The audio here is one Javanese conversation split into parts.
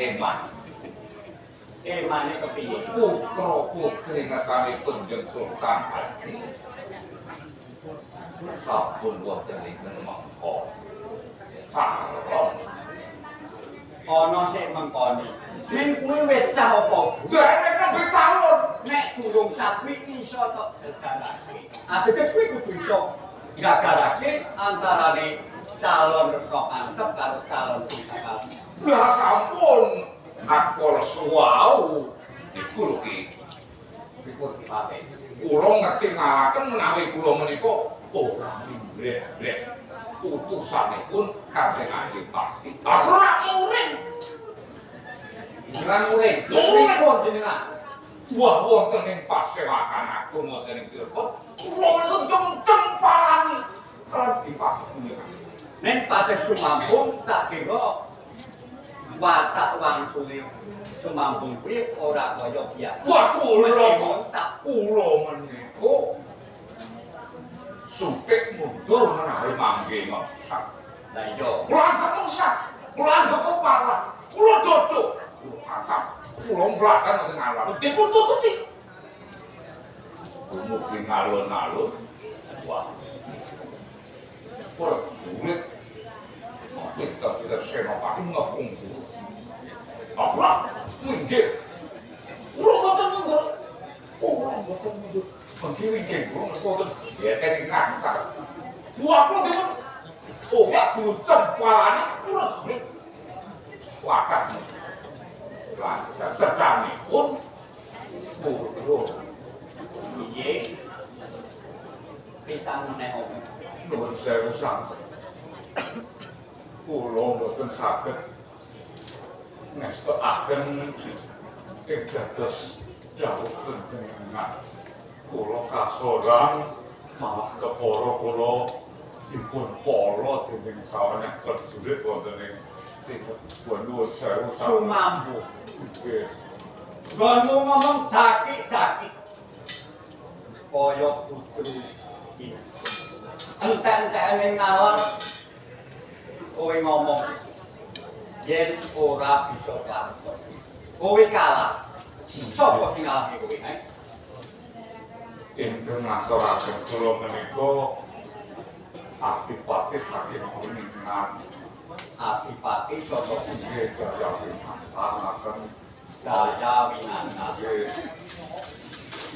Eman. Emane kepiye? Putra-putri nesanipun Jeneng Sultan Adi. Sampun wonten ing mengko. Saron. Ana sik mengkoni. Ning kuwi wis sah apa? Derek wis calon. Nek durung sapi iso tok gagalake. Ateges kuwi kudu iso gagalake antarane calon kok antep karo calon sakal. Lah sampun akol suwau niku lho Ki. Dipun dipate. Kula ngerti ngalaken menawi kula menika ora mblek-blek. Utusanipun Kanjeng Adipati. Aku ora muring. Jenengan muring. Pripun jenengan? Wah wonten ing pasewakan agung wonten ing Cirebon. Kula njung cemparani Adipati punika. Nek pates sumambung tak kira watak wangsule sumambung kuwi ora kaya biasa. Wah kula menika supek mundur menawi mangke ngosah. Lah iya, Kula anggap ngosah, kula anggap kepala, kula dodok, kula kakak, kula mlakan wonten alam. Dipun tututi. Mugi ngalun-alun. Wah. Ora sulit. Kita senopati ngepungku. Apa? Minggir. Kula mboten mundur. Kula mboten mundur. Mengki-mengki kula mboten ya kene ngaksa. Wah kula dipun ora dicemparani kula jret. Wakat. Lah sedanipun kula piye? Pisan meneh om. nuwun sewu santen. Kula mboten saged ngestakaken ing dados dawuh panjenengan. Kula kasorang malah kepara kula dipun pala dening sawanyak prajurit wonten ing nuwun sewu santen. Sumambu. Nggih. Gonmu ngomong dakik-dakik. Kaya putru iki. Entek-entekane ngalor kowe ngomong yen ora bisa kalah. Kowe kalah. Sopo sing ngalahke kowe, Ingkang ngasaraken kula menika Adipati saking Kuningan. Adipati saka Nggih Jaya Winantan. Jaya Winantan. Nggih.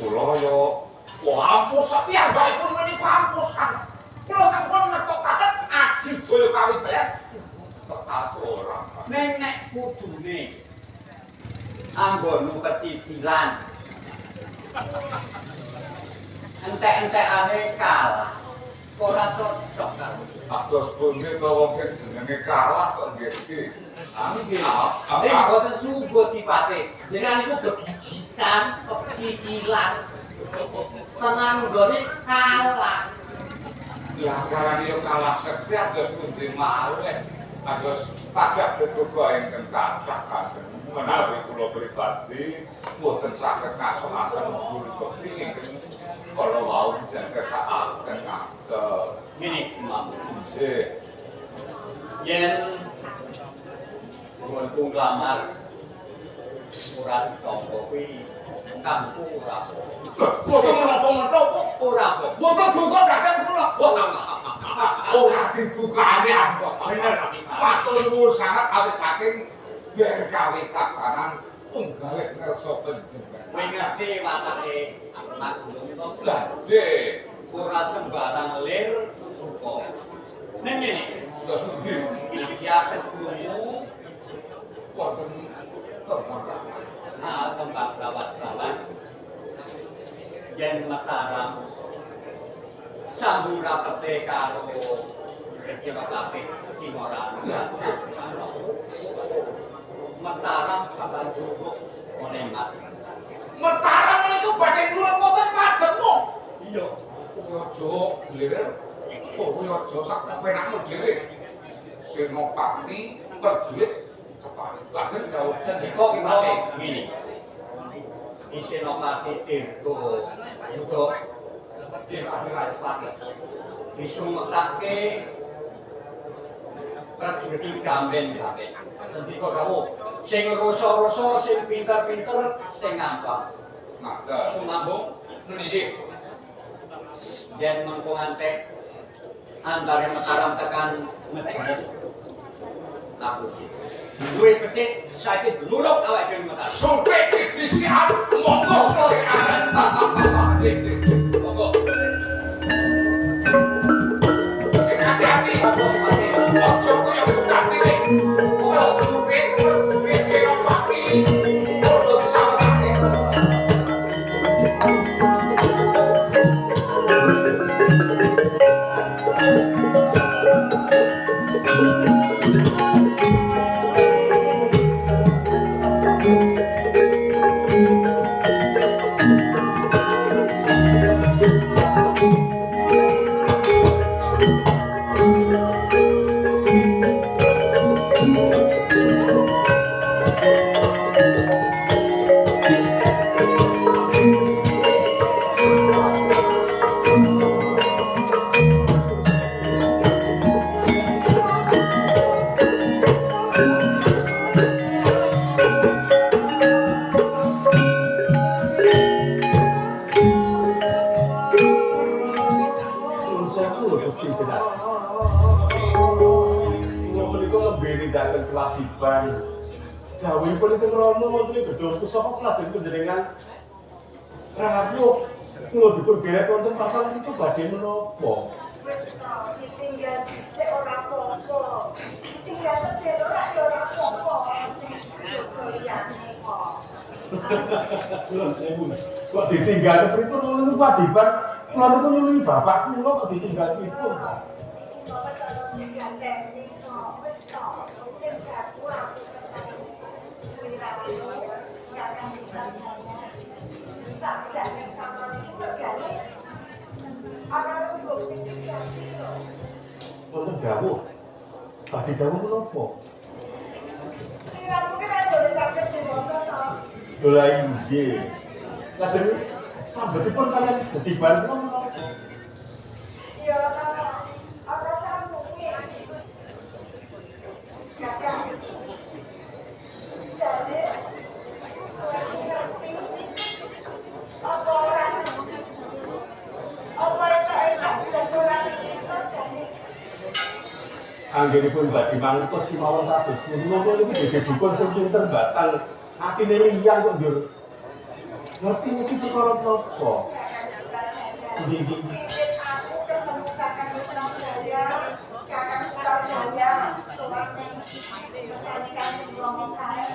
Kula yo ampus piyambakipun menika ampusan. Kula sampun ngetokake aji Jaya Kawijayan. Ora. Ning nek kudune anggonmu ketitilan. Entek-entekane kalah. Ora cocok karo. Atus pundi to wong sing jenenge kalah kok nggih iki. Nggih. Nek boten subut dipate. Jenengan iku begijikan, cicilan. Tenan nggone kalah. Ya karang yo kalah setiap dos pundi malih. Agus tagak betuga ingkang kathah kagem menawi kula pribadi boten saged ngasohaken guru Gusti ingkang kala wau dan kesakaken ngagem. Ngene Imam. Nggih. Yen wong lamar ora ditampa kuwi kampu ora. Boten menapa-menapa Ora apa. boten duka dhateng kula. Ora didukani apa. Matur nuwun sanget awit saking ber kawicaksanan punggawe ngersa panjenengan. Kowe ngerti watake Mak Gunung to? Lah nggih. Ora sembarang lir rupa. Ning ngene, Nggih. iki akeh kulimu Wonten tempat. tempat rawat-rawat. Yen Mataram sambung rapete karo kecewa kabeh Timoran. Mataram kapan juruk menemat. Mataram niku badhe kula wonten pademu. Iya. Aja dhewe. Aja sak kepenakmu dhewe. Senopati prajurit cepane. Lajeng dawuh Sendika ki mate ngene. Senopati Tirto Yuda Tirto Rajapati disumekake prajurit gamben-gamben. Sendika rawuh, sing rasa-rasa, sing pinter-pinter, sing gampang. Ngaten. Sumambung Niki. yen mengko ngantek antare Mataram tekan Medhit. Aku sih. Duwe petik sakit nuluk awak dhewe Mataram. Sampai disiap monggo kowe akan. Monggo. Sing hati-hati. Ojo koyo buta cilik. Ora suwe sing pati. Ora bisa lagi. Kewajiban dawuh politik rono wonten gedhong pusaka pelajaran panjenengan rahayu kula dipun derek wonten pasal iki badhe menapa Wis to ditinggal dhisik ora apa-apa. Ditinggal sedhek ora ya ora apa-apa. Sing jaga liyane kok. Nuwun sewu kok ditinggal pripun niku kewajiban kula niku nulungi bapak kula kok ditinggal pripun kok Iki bapak sono sing ganteni kok. Wis to sing gaku aku ketemu sliramu kakang Sutajaya. Tak jane kamar iki mergane ana rembug sing diganti lho. wonten dawuh badhe dawuh menapa Sliramu ki nek boleh saged dewasa to. lha inggih lajeng sambetipun kalian dejiban kula menapa Ya ana sambunge. Kakak. Jadi lagi ngerti apa orang apa itu enak bisa surat itu jadi anggenipun badhe mangertos kemawon kados menapa niku dadi dukun sing pinter batang atine liyang kok njur ngerti iki perkara napa Kakak Sutajaya. Bikin aku ketemu kakak Sutajaya, kakak Sutajaya, suratnya misalnya kasih ngomong kain.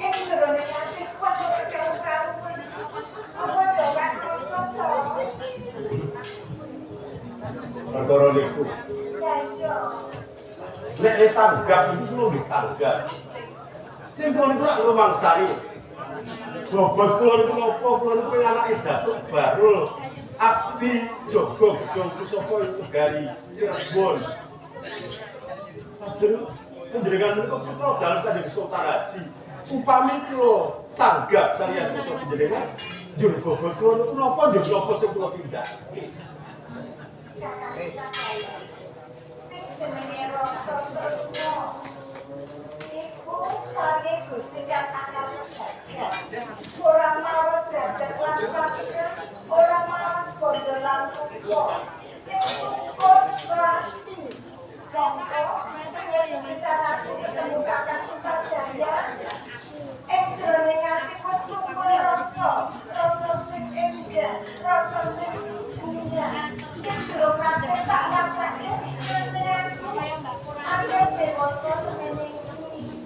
Jerone hati kuat ora karo-karo. Apa ya kan kosong to? perkara niku Ya ijo. nek tanggap iki kula nggih tanggap ning kula niku lak lumangsani bobot kula niku napa kula niku anake Datuk Barul Abdi Jogo Gedhong Pusaka Negari Cirebon lajeng panjenengan menika putra dalem Kanjeng Sultan Haji upami kula tanggap kaliyan bisa panjenengan njur bobot kula niku napa njur napa sing kula tindakake Kakak Sutajaya. Sing jenenge rasa tresno. Iku paling Gusti Kang akalnya jagat. Ora mawas derajat lan pangkat, ora mawas bondo lan tuwa. Ning tungkos berarti. Wis bisa nanti ketemu Kakang Sutajaya. Jroning ati wis tumpul rasa sing enggak, rasa sing bunga. Sing durung nate tak rasake aku dewasa semene iki.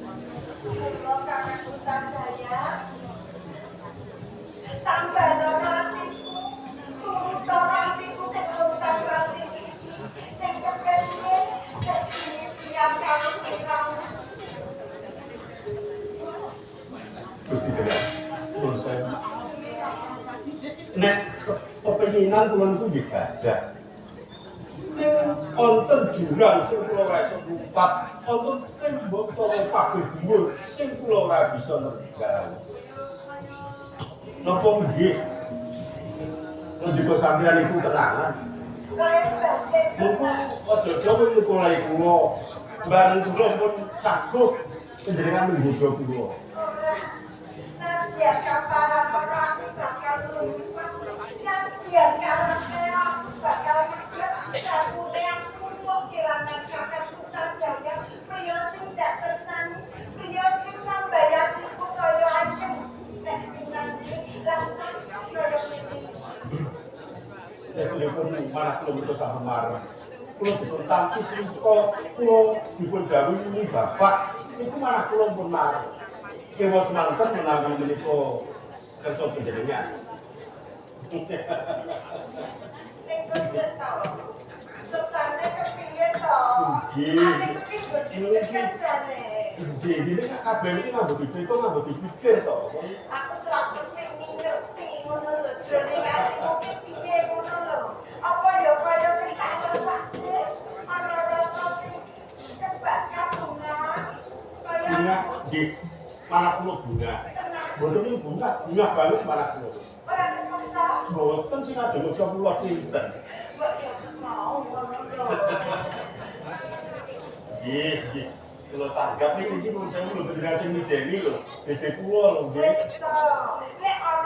Kula Kakang Sutajaya tambah atiku, turut atiku sing runtang rati iki, sing kepengin sejenis siap karo siramu. Gusti Dewa, kula saya. Nek kepenginan kula niku nggih gadah. Ning wonten jurang sing kula ora iso ngumpat, wonten tembok utawa pager dhuwur sing kula ora bisa nergal. Napa nggih? Ngendika sampeyan iku tenangan. Lain batin Mengko aja jauh nyukulahi kula. bareng kula pun saguh panjenengan menggodha kula. Nanti yang kaparan orang bakal lupa, nanti yang karakter bakal kerja, aku yang pun kehilangan kakak Sutarjaya, beliau sing dak tresnani, beliau sing nambayatiku saya aja, nek nanti lancar kaya ini. Estunipun manah kula menika sampun marang. Kula dipun tampi srika, kula dipun dawuhi Bapak, iku manah kula pun marang. Kewas mantep menawi menika kersa panjenengan. Nek wis tau. Sultane kepiye to? Nggih. Ate kepingin kan jane. Nggih, dene kabeh iki nganggo dicrita nganggo dipikir to. Aku selalu pengen ngerti ngono lho, jroning atiku kepiye ngono lho. Apa ya kaya sing tak ngrasake? Ana rasa sing kebak kabungan. Kaya Bunga nggih, manah kula bunga. Mboten iki bunga banget manah kula. ora kepaksa. Mboten sing ajeng kula kula sinten. Mbok yo mau ngono lho. Nggih. Kula tanggap iki mun saya lho panjenengan sing mijeni lho. Dede kula lho nggih. Wis to. Nek ana